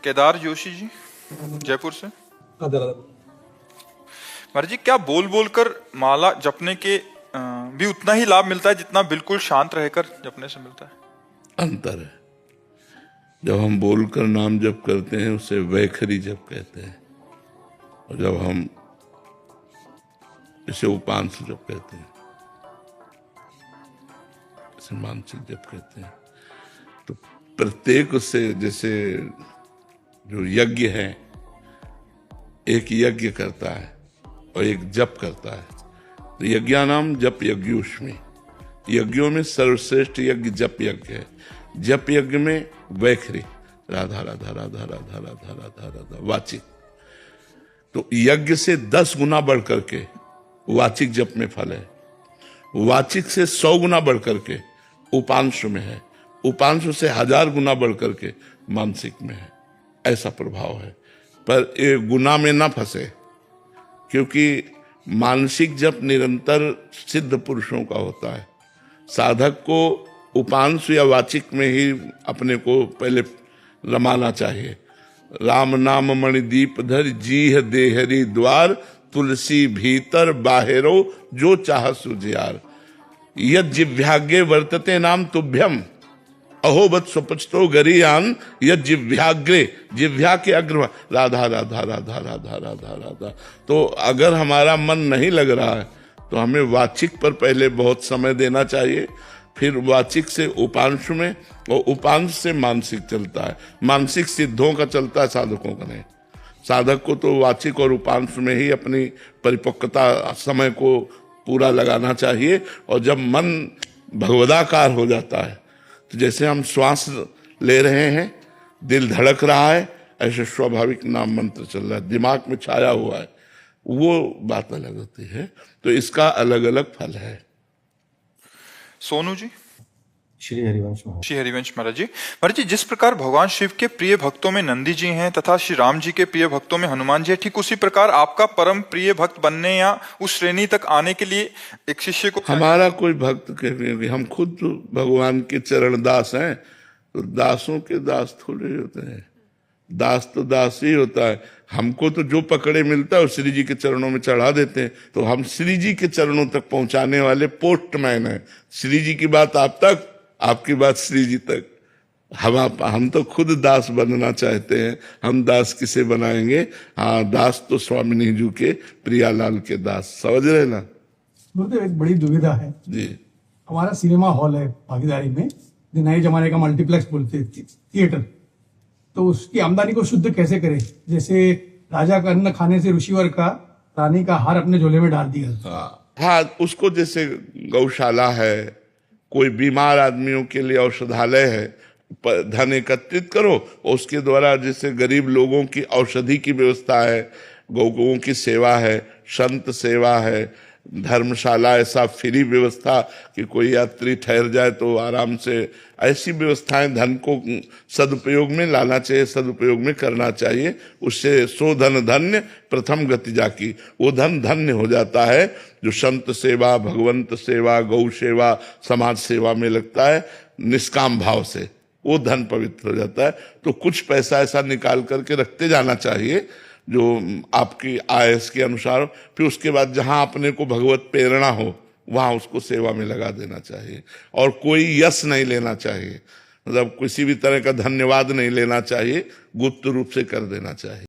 केदार जोशी जी, जयपुर से। राधे राधे। महाराज जी, क्या बोल बोल कर माला जपने के भी उतना ही लाभ मिलता है जितना बिल्कुल शांत रहकर जपने से मिलता है? अंतर है। जब हम बोलकर नाम जप करते हैं उसे वैखरी जप कहते हैं, और जब हम इसे उपांश जप कहते हैं, इसे मानसिक जप कहते हैं। तो प्रत्येक से, जैसे जो यज्ञ है, एक यज्ञ करता है और एक जप करता है। तो यज्ञानाम जप यज्ञोष्मी, यज्ञों में सर्वश्रेष्ठ यज्ञ जप यज्ञ है। जप यज्ञ में वैखरी, राधा राधा राधा राधा राधा राधा राधा वाचिक। तो यज्ञ से 10 गुना बढ़ करके वाचिक जप में फल है, वाचिक से 100 गुना बढ़ करके उपांशु में है, उपांशु से 1000 गुना बढ़ करके मानसिक में है। ऐसा प्रभाव है। पर ये गुना में ना फंसे, क्योंकि मानसिक जप निरंतर सिद्ध पुरुषों का होता है। साधक को उपांशु या वाचिक में ही अपने को पहले रमाना चाहिए। राम नाम मणिदीप धर जीह देहरी द्वार, तुलसी भीतर बाहिरो जो चाह सुजियार। यद जिव्याग्रे वर्तते नाम तुभ्यम, अहोबत सुपचतो गरीयान। यद जिव्याग्रे, जिव्या के अग्र, राधा राधा राधा राधा राधा राधा। तो अगर हमारा मन नहीं लग रहा है तो हमें वाचिक पर पहले बहुत समय देना चाहिए, फिर वाचिक से उपांश में, और उपांश से मानसिक चलता है। मानसिक सिद्धों का चलता है, साधकों का नहीं। साधक को तो वाचिक और उपांश में ही अपनी परिपक्वता समय को पूरा लगाना चाहिए। और जब मन भगवदाकार हो जाता है, तो जैसे हम श्वास ले रहे हैं, दिल धड़क रहा है, ऐसे स्वाभाविक नाम मंत्र चल रहा है, दिमाग में छाया हुआ है, वो बात अलग होती है। तो इसका अलग अलग फल है। सोनू जी। श्री हरिवंश महाराज। श्री हरिवंश महाराज जी। महाराज जी, जिस प्रकार भगवान शिव के प्रिय भक्तों में नंदी जी हैं तथा श्री राम जी के प्रिय भक्तों में हनुमान जी है, ठीक उसी प्रकार आपका परम प्रिय भक्त बनने या उस श्रेणी तक आने के लिए एक शिष्य को, हमारा कोई भक्त के, हम खुद तो भगवान के चरण दास हैं। तो दासों के दास थोड़े होते हैं, दास तो दास ही होता है। हमको तो जो पकड़े मिलता है वो श्री जी के चरणों में चढ़ा देते हैं। तो हम श्री जी के चरणों तक पहुंचाने वाले पोस्टमैन हैं। श्री जी की बात आप तक, आपकी बात श्री जी तक। हम तो खुद दास बनना चाहते हैं। हम दास किसे बनाएंगे? हाँ, दास तो स्वामिनी जी के, प्रियालाल के दास। समझ रहे ना? गुरुदेव, एक बड़ी दुविधा है जी। हमारा सिनेमा हॉल है भागीदारी में, जो नए जमाने का मल्टीप्लेक्स बोलते हैं, थिएटर। तो उसकी आमदनी को शुद्ध कैसे करें? जैसे राजा का अन्न खाने से ऋषिवर का रानी का हार अपने झोले में डाल दिया। हाँ, उसको जैसे गौशाला है, कोई बीमार आदमियों के लिए औषधालय है, धन एकत्रित करो, उसके द्वारा जैसे गरीब लोगों की औषधि की व्यवस्था है, गौओं की सेवा है, संत सेवा है, धर्मशाला, ऐसा फ्री व्यवस्था कि कोई यात्री ठहर जाए तो आराम से, ऐसी व्यवस्थाएं धन को सदुपयोग में लाना चाहिए, सदुपयोग में करना चाहिए। उससे सो धन धन्य प्रथम गति जाकी, वो धन धन्य हो जाता है जो संत सेवा, भगवंत सेवा, गौ सेवा, समाज सेवा में लगता है निष्काम भाव से, वो धन पवित्र हो जाता है। तो कुछ पैसा ऐसा निकाल करके रखते जाना चाहिए जो आपकी आयस के अनुसार। फिर उसके बाद जहां अपने को भगवत प्रेरणा हो वहां उसको सेवा में लगा देना चाहिए। और कोई यश नहीं लेना चाहिए, मतलब किसी भी तरह का धन्यवाद नहीं लेना चाहिए, गुप्त रूप से कर देना चाहिए।